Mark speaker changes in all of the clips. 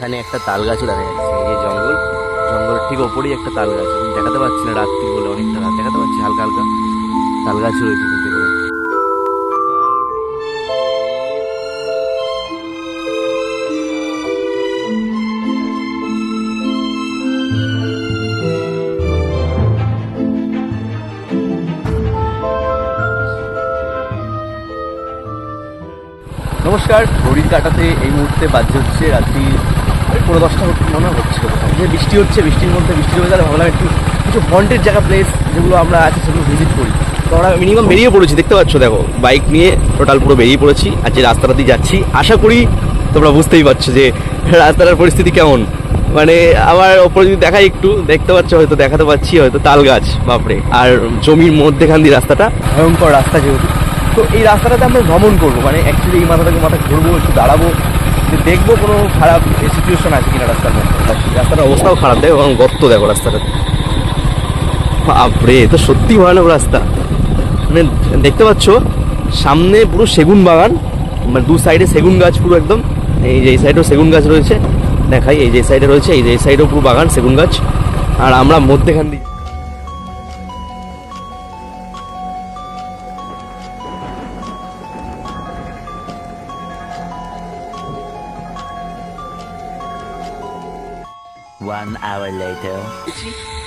Speaker 1: এখানে একটা তাল গাছও দেখা যাচ্ছে, এই যে জঙ্গল, জঙ্গলের ঠিক ওপরেই একটা তাল গাছ। আমি দেখাতে পারছি না রাত্রি বলে, অনেকটা রাত দেখাতে পারছি, হালকা হালকা তাল গাছ রয়েছে কিন্তু এখানে। নমস্কার, ঘড়ির কাটাতে এই মুহূর্তে বাজে হচ্ছে রাত্রি 10:30 মনে হচ্ছে। যে বৃষ্টি হচ্ছে, বৃষ্টির মধ্যে বৃষ্টির ওয়েদারে ভাবলাম একটু কিছু হন্টেড জায়গা প্লেস যেগুলো আমরা আছে সেগুলো ভিজিট করি। তো আমরা মিনিমাম বেরিয়ে পড়েছি, দেখতে পাচ্ছ, দেখো বাইক নিয়ে টোটাল পুরো বেরিয়ে পড়েছি। আর যে রাস্তাটা দিয়ে যাচ্ছি আশা করি তোমরা বুঝতেই পারছো যে রাস্তাটার পরিস্থিতি কেমন। মানে আবার ওপরে যদি দেখাই একটু, দেখতে পাচ্ছ, হয়তো দেখাতে পাচ্ছি, হয়তো তাল গাছ, বাপরে। আর জমির মধ্যেখান দিয়ে রাস্তাটা, ভয়ঙ্কর রাস্তা যেহেতু। তো এই রাস্তাটাতে আমরা ভ্রমণ করবো, মানে অ্যাকচুয়ালি এই মাথা থেকে মাথা ঘুরবো, একটু দাঁড়াবো, দেখবো কোনো খারাপ সিচুয়েশন আছে কিনা রাস্তার মধ্যে। রাস্তাটার অবস্থাও খারাপ, দেখো এবং গর্ত দেখো রাস্তাটাতে, বাপরে, তো সত্যি ভয়ানক রাস্তা। মানে দেখতে পাচ্ছ সামনে পুরো সেগুন বাগান, মানে দু সাইডে সেগুন গাছ পুরো একদম। এই যে এই সাইডেও সেগুন গাছ রয়েছে, দেখাই, এই যে সাইডে রয়েছে, এই যে এই সাইডেও পুরো বাগান সেগুন গাছ। আর আমরা মধ্যেখান দিয়ে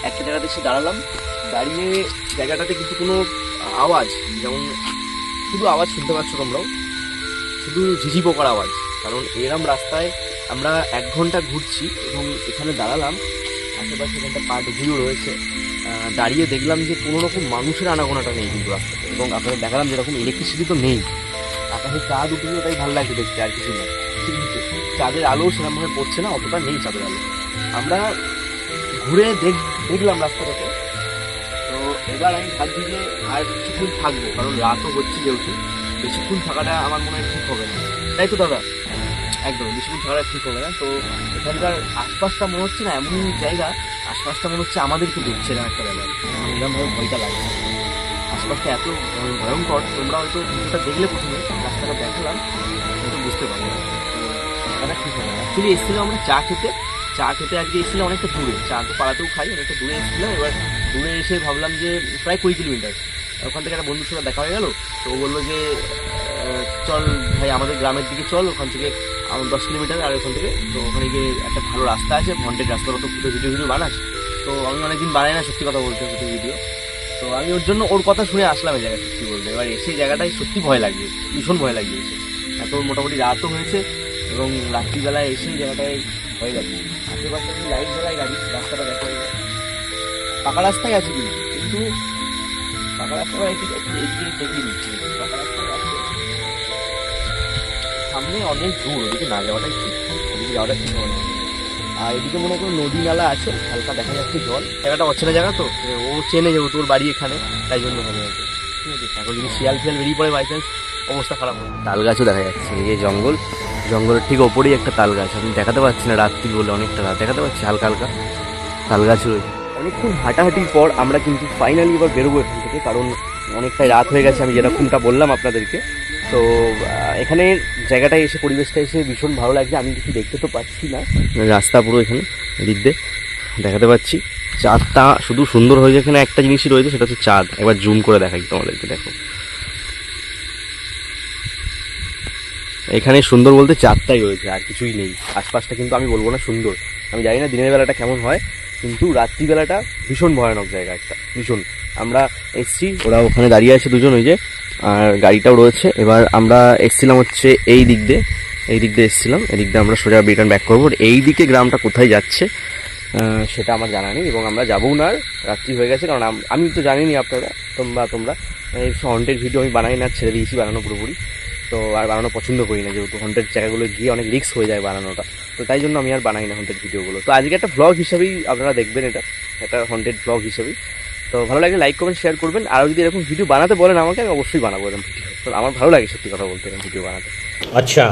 Speaker 1: একটা জায়গাতে এসে দাঁড়ালাম। দাঁড়িয়ে জায়গাটাতে কিন্তু কোনো আওয়াজ, যেমন শুধু আওয়াজ শুনতে পাচ্ছ তোমরাও, শুধু ঝিঝি পোকার আওয়াজ। কারণ এরম রাস্তায় আমরা 1 ঘন্টা ঘুরছি এবং এখানে দাঁড়ালাম, আশেপাশে এখানটা পাট ভিউ রয়েছে। দাঁড়িয়ে দেখলাম যে কোনো রকম মানুষের আনাগোনাটা নেই কিন্তু রাস্তাতে। এবং আপনাদের দেখালাম যেরকম ইলেকট্রিসিটি তো নেই, আকাশে চাঁদ উঠেছে, ওটাই ভালো লাগছে দেখতে, আর কিছু না। চাঁদের আলো সেরকমভাবে পড়ছে না, অতটা নেই চাঁদের আলো। আমরা ঘুরে দেখলাম রাস্তাটাতে। তো এবার আমি ভাবছি যে আর কিছুক্ষণ থাকবো, কারণ রাতও হচ্ছে যেহেতু, বেশিক্ষণ থাকাটা আমার মনে হয় ঠিক হবে না, তাই তো দাদা? একদম বেশিক্ষণ থাকাটা ঠিক হবে না। তো এখানকার আশপাশটা মনে হচ্ছে না এমন জায়গা, আশপাশটা মনে হচ্ছে আমাদেরকে দেখছে না একটা ব্যাপার, এরকমভাবে ভয়টা লাগে। আশপাশটা এত ভয়ঙ্কর, তোমরা হয়তো ভিডিওটা দেখলে প্রথমে, রাস্তাটা দেখালাম, হয়তো বুঝতে পারবে না। এটা ঠিক হবে না। অ্যাকচুয়ালি এসেছিলাম আমরা চা খেতে আজকে এসেছিলাম অনেকটা দূরে, চা তো পাড়াতেও খাই, অনেকটা দূরে এসেছিলাম। এবার দূরে এসে ভাবলাম যে প্রায় 20 কিলোমিটার, ওখান থেকে একটা বন্ধুর সাথে দেখা হয়ে গেল। তো ও বললো যে চল ভাই আমাদের গ্রামের দিকে চল, ওখান থেকে 10 কিলোমিটার, আর ওখান থেকে তো ওখানে গিয়ে একটা ভালো রাস্তা আছে, হন্টেড রাস্তার মতো ভিডিও বানাস। তো আমি অনেকদিন বানাই না, সত্যি কথা বলতে, ভিডিও। তো আমি ওর জন্য ওর কথা শুনে আসলাম এই জায়গায়, সত্যি বলতে। এবার এসে জায়গাটায় সত্যি ভয় লাগবে, ভীষণ ভয় লাগিয়েছে। এত মোটামুটি রাতও হয়েছে এবং রাত্রিবেলায় এসে জায়গাটায় ভয় লাগছে। আশেপাশে লাইট জ্বলায় গাড়ি, রাস্তাটা দেখা যায় পাকা রাস্তায় আছে, কিন্তু পাকা রাস্তা এদিকে দেখিয়ে দিচ্ছি, পাকা রাস্তায় আছে, সামনে অনেক দূর, ওদিকে না যাওয়াটাই ঠিক, ওদিকে যাওয়াটা ঠিক হবে না। আর এদিকে মনে করো নদী নালা আছে, হালকা দেখা যাচ্ছে জল। জায়গাটা অচেনা জায়গা তো, ও চেনে যাবো, তোর বাড়ি এখানে, তাই জন্য হবে হয়তো। ঠিক আছে, এখন যদি শিয়াল ফিয়াল বেরিয়ে পড়ে বাই চান্স, অবস্থা খারাপ হবে। তাল গাছও দেখা যাচ্ছে, এই যে জঙ্গল, জঙ্গলের ঠিক ওপরেই একটা তাল গাছ। আমি দেখাতে পারছি না রাত্রি বলে, অনেকটা রাত দেখাতে পারছি, হালকা হালকা তাল গাছ রয়েছে। অনেকক্ষণ হাঁটাহাঁটির পর আমরা কিন্তু ফাইনালি এবার বেরোবো এখান থেকে, কারণ অনেকটাই রাত হয়ে গেছে, আমি যেরকমটা বললাম আপনাদেরকে। তো এখানে জায়গাটায় এসে, পরিবেশটা এসে ভীষণ ভালো লাগছে। আমি কিছু দেখতে তো পাচ্ছি না, রাস্তা পুরো এখানে এদিক দিয়ে দেখাতে পাচ্ছি। চাঁদটা শুধু সুন্দর হয়েছে, এখানে একটা জিনিসই রয়েছে, সেটা হচ্ছে চাঁদ। একবার জুম করে দেখাই তোমাদেরকে, দেখো এখানে সুন্দর বলতে চাঁদটাই রয়েছে, আর কিছুই নেই। আশপাশটা কিন্তু আমি বলবো না সুন্দর, আমি জানি না দিনের বেলাটা কেমন হয়, কিন্তু রাত্রিবেলাটা ভীষণ ভয়ানক জায়গা একটা, ভীষণ। আমরা এসছি, ওরা ওখানে দাঁড়িয়ে আছে দুজন, ওই যে, আর গাড়িটাও রয়েছে। এবার আমরা এসছিলাম হচ্ছে এই দিক দিয়ে এসছিলাম, এদিক দিয়ে আমরা সোজা রিটার্ন ব্যাক করবো। এই দিকে গ্রামটা কোথায় যাচ্ছে সেটা আমার জানা নেই, এবং আমরা যাবও না, রাত্রি হয়ে গেছে। কারণ আমি তো জানিনি, আপনারা তোমরা এই হন্টেড ভিডিও আমি বানাই না, ছেড়ে দিয়েছি বানানো পুরোপুরি। তো আর বানানো পছন্দ করি না, যেহেতু হন্টেড জায়গাগুলো গিয়ে অনেক রিস্ক হয়ে যায় বানানোটা, তো তাই জন্য আমি আর বানাই না হন্টেড ভিডিওগুলো। তো আজকে একটা ভ্লগ হিসেবেই আপনারা দেখবেন, এটা একটা হন্টেড ভ্লগ হিসেবেই। তো ভালো লাগলে লাইক কমেন্ট শেয়ার করবেন, আর যদি এরকম ভিডিও বানাতে বলেন আমাকে, আমি অবশ্যই বানাবো এরকম ভিডিও। তো আমার ভালো লাগে সত্যি কথা বলতে এরকম ভিডিও বানাতে। আচ্ছা।